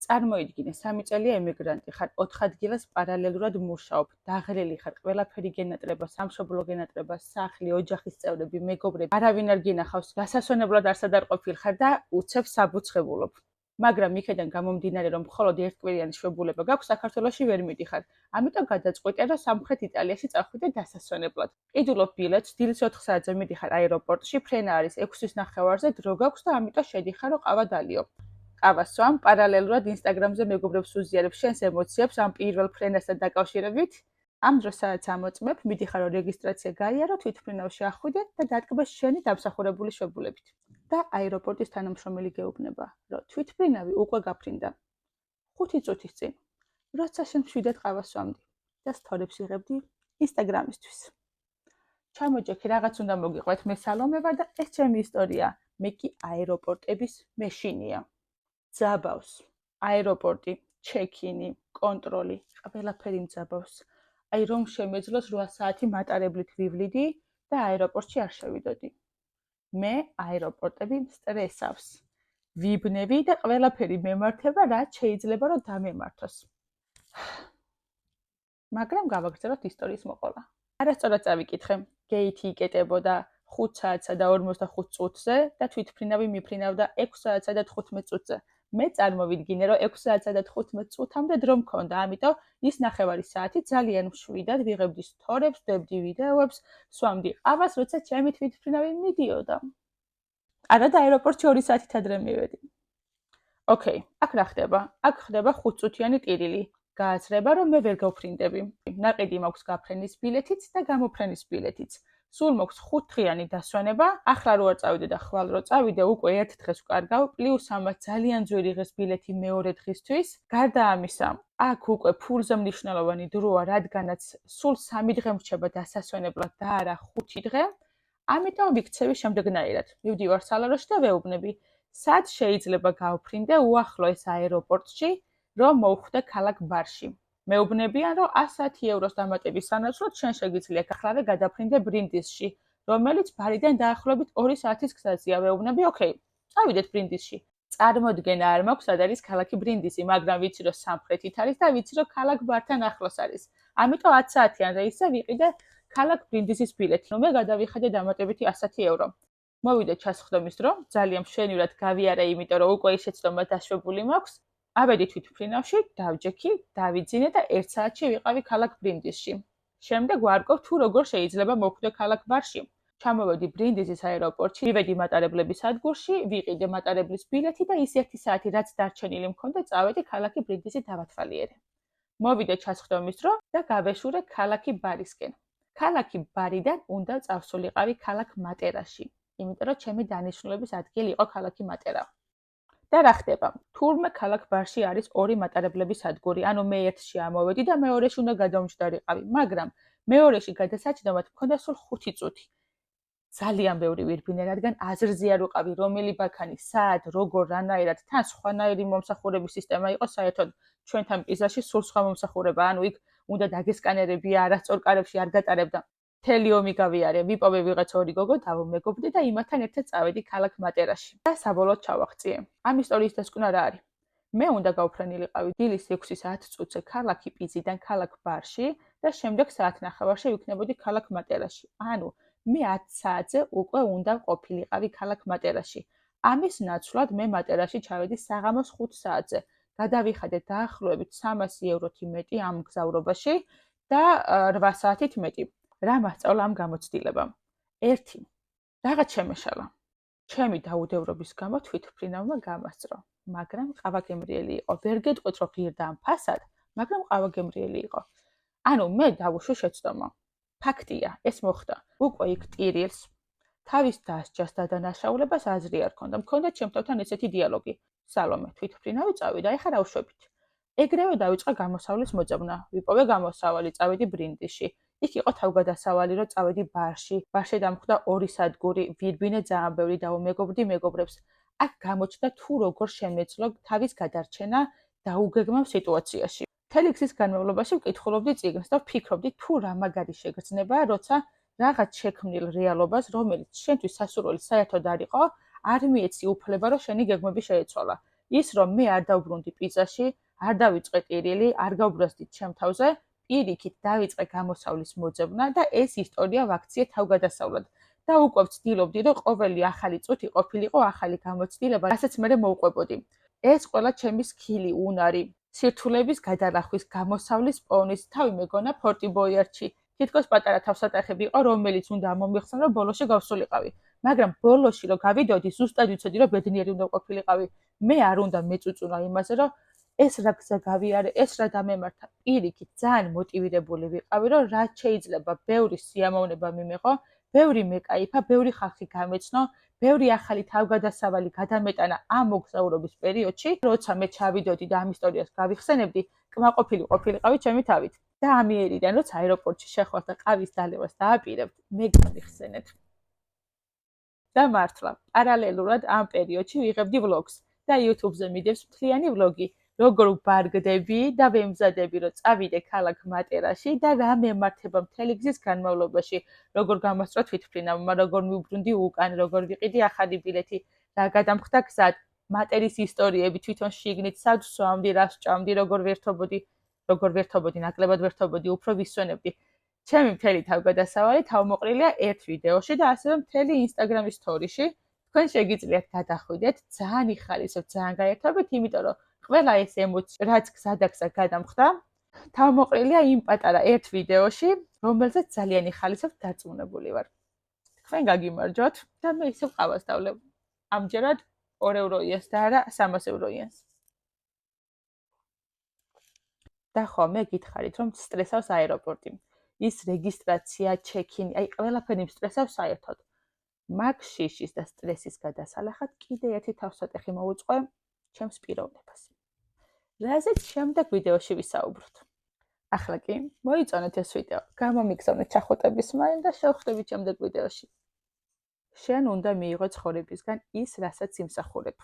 წარმოიდგინე 3 წელია ემიგრანტი ხარ, 4 ადგილას პარალელურად მუშაობ, დაღლილი ხარ, ყველაფერი გენატრება, სამშობლო გენატრება, სახლი, ოჯახის წევრები, მეგობრები, არავინ არ გინახავს, გასასვენებლად არსად არ ყოფილ ხარ და უცებ საბუცხებულობ. მაგრამ იქედან გამომდინარე, რომ მხოლოდ ერთკვირიანი შვებულება გაქვს, საქართველოში ვერ მიდიხარ. ამიტომ გადაწყვიტე, რომ სამხრეთ იტალიაში წავხვიდე დასასვენებლად. ყიდულობ ბილეთს, დილის 4 საათზე მიდიხარ აეროპორტში, ფრენა არის 6:30-ზე, დრო გაქვს და ამიტომ შედიხარ, რომ ყავა დალიო. ყავას სვამ, პარალელურად ინსტაგრამზე მეგობრებს უზიარებ შენს ემოციებს ამ პირველ ფრენასთან დაკავშირებით. ამ დროს სადაც ამოწმებ, მიდიხარ, რომ რეგისტრაცია გაიარო, თვითმფრინავში ახვიდე და დატკბე შენი დამსახურებული შვებულებით. და აეროპორტის თანამშრომელი გეუბნება, რომ თვითმფრინავი უკვე გაფრინდა. 5 წუთის წინ, როცა შენ მშვიდად ყავას სვამდი და სტორებს იღებდი ინსტაგრამისთვის. ჩამოჯექი, რაღაც უნდა მოგიყვეთ, მე სალომე ვარ და ეს ჩემი ისტორია. მე კი აეროპორტების მეშინია. ძაბავს, აეროპორტი, ჩეკინი, კონტროლი, ყველაფერი მძაბავს. აი რომ შემეძლოს 8 საათი მატარებლით ვივლიდი და აეროპორტში არ შევიდოდი. მე აეროპორტები სტრესავს. ვიბნევი და ყველაფერი მემართება, რაც შეიძლება რომ დამემართოს. მაგრამ გავაგრძელოთ ისტორიის მოყოლა. არასწორად წავიკითხე, გეითი იკეტებოდა 5 საათსა და 45 წუთზე და თვითმფრინავი მიფრინავდა 6 საათსა და 15 წუთზე. მე წარმოვიდგინე, რომ 6 საათსა და 15 წუთამდე დრო მქონდა, ამიტომ ის ნახევარი საათი ძალიან მშვიდად ვიღებდი სტორებს, ვდებდი ვიდეოებს, სვამდი ყავას, როცა ჩემი თვითმფრინავი მიდიოდა. არა და აეროპორტში 2 საათით ადრე მივედი. ოკეი, აქ რა ხდება? აქ ხდება 5 წუთიანი ტირილი. გააცრება, რომ მე ვერ გავფრინდები. ნაყიდი მაქვს გაფრენის ბილეთიც და გამოფრენის ბილეთიც. სულ მოქვს 5 დღიანი დასვენება, ახლა რო არ წავიდე და ხვალ რო წავიდე, უკვე 1 დღეს ვკარგავ, პლუს ამას ძალიან ძვირი ღეს ბილეთი მეორე დღისთვის. გარდა ამისა, აქ უკვე ფულზე მნიშვნელოვანი დროა, რადგანაც სულ 3 დღე მრჩება დასასვენებლად და არა 5 დღე. ამიტომ ვიქცევი შემდეგნაირად. მივდივარ სალაროში და ვეუბნები, სად შეიძლება გავფრინდე უახლოეს აეროპორტში, რომ მოვხვდე ქალაქ ბარში. მეუბნებიან, რომ 110 ევროს დამატების სანაცვლოდ შენ შეგიძლია გახლავე გადაფრინდე ბრინდისში, რომელიც ბარიდან დაახლოებით 2 საათის გზაზეა. ვეუბნები, ოკეი, წავიდეთ ბრინდისში. წარმოდგენა არ მაქვს, სად არის ქალაქი ბრინდისი, მაგრამ ვიცი, რომ სამხრეთით არის და ვიცი, რომ ქალაქ ბართან ახლოს არის. ამიტომ 10 საათიან რეისზე ვიყიდე ქალაქ ბრინდისის ბილეთი. მე გადავიხადე დამატებითი 110 euро. მოვიდე ჩასხდომის დრო, ძალიან მშვენივრად გავიარე, იმიტომ რომ უკვე ის შეცდომა დაშვებული მაქვს. ავედი თვითმფრინავში, დავჯექი, დავიძინე და 1 საათში ვიყავი ქალაქ ბრინდისში. შემდეგ ვარკოვ თუ როგორ შეიძლება მოვხვდე ქალაქ ბარში. ჩამოვედი ბრინდისის აეროპორტში, მივედი მატარებლების სადგურში, ვიყიდე მატარებლის ბილეთი და ის 1 საათი, რაც დარჩენილი მქონდა, წავედი ქალაქი ბრინდისი დავათვალიერე. მოვიდე ჩასხდომის დრო და გავეშურე ქალაქი ბარისკენ. ქალაქი ბარიდან უნდა წავსულიყავი ქალაქ მატერაში, იმიტომ რომ ჩემი დანიშნულების ადგილი იყო ქალაქი მატერა. და რა ხდება? თურმე ქალაქ ბარში არის 2 მატარებლების სადგური, ანუ მე ერთში ამოვედი და მეორეში უნდა გადამჯდარიყავი, მაგრამ მეორეში გადასაჯდომად მქონდა სულ 5 წუთი. ძალიან ბევრი ვირბინე, რადგან აზრზე არ ვიყავი, რომელი ბაქანი, სად, როგორ, რანაირად, თან სხვანაირი მომსახურების სისტემა იყო, საერთოდ ჩვენთან პიზაში სულ სხვა მომსახურება, ანუ იქ უნდა დაგესკანერებია, არასწორ კარებში არ გატარებდა. მთელი ომი გავიარე, ვიპოვე ვიღაც 2 გოგო, დავმეგობდი და იმათთან ერთად წავედი ქალაქ მატერაში. და საბოლოოდ ჩავაღწიე. ამ ისტორიის დასკვნა რა არის? მე უნდა გავფრენილიყავი დილის 6:10 წუთზე ქალაქი პიზიდან ქალაქ ბარში და შემდეგ საათნახევარში ვიქნებოდი ქალაქ მატერაში. ანუ მე 10 საათზე უკვე უნდა ყოფილიყავი ქალაქ მატერაში. ამის ნაცვლად მე მატერაში ჩავედი საღამოს 5 საათზე. გადავიხადე დაახლოებით 300 ევროთი მეტი ამ გზავრობაში და 8 საათით მეტი. რა მასწავლა ამ გამოცდილებამ? 1. რაღაც შემეშალა. ჩემი დაუდევრობის გამო თვითმფრინავმა გამასწრო, მაგრამ ყავაგემრიელი იყო. ვერ გეტყვით, რომ ღირდა ამ ფასად, მაგრამ ყავაგემრიელი იყო. ანუ მე დავუშვი შეცდომა. ფაქტია, ეს მოხდა. უკვე იქ ტირილს, თავის დასჯას და დანაშაულებას აზრი არ ქონდა. მქონდა ჩემთან ესეთი დიალოგი. სალომე, თვითმფრინავი წავიდა, ეხლა რა ვშვებით? ეგრევე დავიწყე გამოსავლის მოძებნა. ვიპოვე გამოსავალი, წავედი ბრინდისში. იქ იყო თავგადასავალი, რომ წავედი ბარში. ბარში დამხვდა 2 სადგური, ვირბინე ძალიან ბევრი დავუმეგობრდი მეგობრებს. აქ გამოჩნდა თუ როგორ შემეძლო თავის გადარჩენა დაუგეგმავ სიტუაციაში. მთელი გზის განმავლობაში ვკითხულობდი წიგნს და ვფიქრობდი თუ რა მაგარი შეგრძნება, როცა რაღაც შექმნილ რეალობას, რომელიც შენთვის სასურველი საერთოდ არ იყო, არ მიეცი უფლება, რომ შენი გეგმები შეეცვალა. ის რომ მე არ დავბრუნდი პიზაში, არ დავიწყე ტირილი, არ გავბრაზდით ჩემ თავზე, პირიქით დავიწყე გამოსავლის მოძებნა და ეს ისტორია ვაქციე თავგადასავლად. და უკვე ვცდილობდი, რომ ყოველი ახალი წუთი ყოფილიყო ახალი გამოცდილება, რასაც მე მოვყვებოდი. ეს ყველა ჩემი სკილი, უნარი, სირთულების გადალახვის, გამოსავლის პოვნის, თავი მეგონა ფორტი ბოიარდში. თითქოს პატარა თავსატეხები იყო, რომელიც უნდა მომიხსნა, რომ ბოლოში გავსულიყავი. მაგრამ ბოლოში რომ გავიდოდი, ზუსტად ვიცოდი, რომ ბედნიერი უნდა ყოფილიყავი. მე არ უნდა მეწუწუნა იმაზე, რომ ეს რა გზა გავიარე, ეს რა დამემართა. პირიქით, ძალიან მოტივირებული ვიყავი, რომ რაც შეიძლება ბევრი სიამოვნება მიმეღო, ბევრი მეკაიფა, ბევრი ხალხი გამეცნო, ბევრი ახალი თავგადასავალი გადამეტანა ამ მოგზაურობის პერიოდში, როცა მე ჩავიდოდი და ამ ისტორიას გავიხსენებდი, კმაყოფილი ყოფილიყავი ჩემი თავით. და ამიერიდან, როცა აეროპორტში შეხვდით და ყავის დალევას დააპირებთ, მე გავიხსენეთ. და მართლა, პარალელურად ამ პერიოდში ვიღებდი ვლოგს და YouTube-ზე მიდევს მთლიანი ვლოგი, როგორ ვბარგდები და ვემზადები, რომ წავიდე ქალაქ მატერაში და რა მემართება მთელი გზის განმავლობაში, როგორ გამოსწრო თვითმფრინავმა, როგორ მივუბრუნდი უკან, როგორ ვიყიდი ახალი ბილეთი, რა გადამხდა გზად, მატერის ისტორიები თვითონ შიგნით, სად ვსვამდი, რა ვსჭამდი, როგორ ვერთობოდი, ნაკლებად ვერთობოდი, უფრო ვისვენებდი. ჩემი მთელი თავგადასავალი თავმოყრილია ერთ ვიდეოში და ასევე მთელი Instagram-ის სტორიში. თქვენ შეგიძლიათ გადახვიდეთ, ძალიან იხალისებ, ძალიან გაერთობეთ, იმიტომ რომ ყველა ეს ემოცია, რაც გზადაგზა გადამხდა, თავმოყრილია იმ პატარა ერთ ვიდეოში, რომელზეც ძალიან იხალისებ დარწმუნებული ვარ. თქვენ გაგიმარჯვოთ და მე ისევ ყავას დავლევ. ამჯერად 2 ევრო იანს და არა 300 ევრო იანს. და ხო, მე გითხარით, რომ სტრესავს აეროპორტი. ის რეგისტრაცია, ჩეკინი, აი ყველაფერი სტრესავს საერთოდ. მაგ შიშის და სტრესის გადასალახად კიდე ერთი თავსატეხი მოვუწყო ჩემს პიროვნებას. რაზეც შემდეგ ვიდეოში ვისაუბროთ. ახლა კი, მოიწონეთ ეს ვიდეო, გამომიგზავნეთ ჩახუტების მაინ და შევხვდებით შემდეგ ვიდეოში. შენ უნდა მიიღო ცხოვრებისგან ის, რასაც იმსახურებ.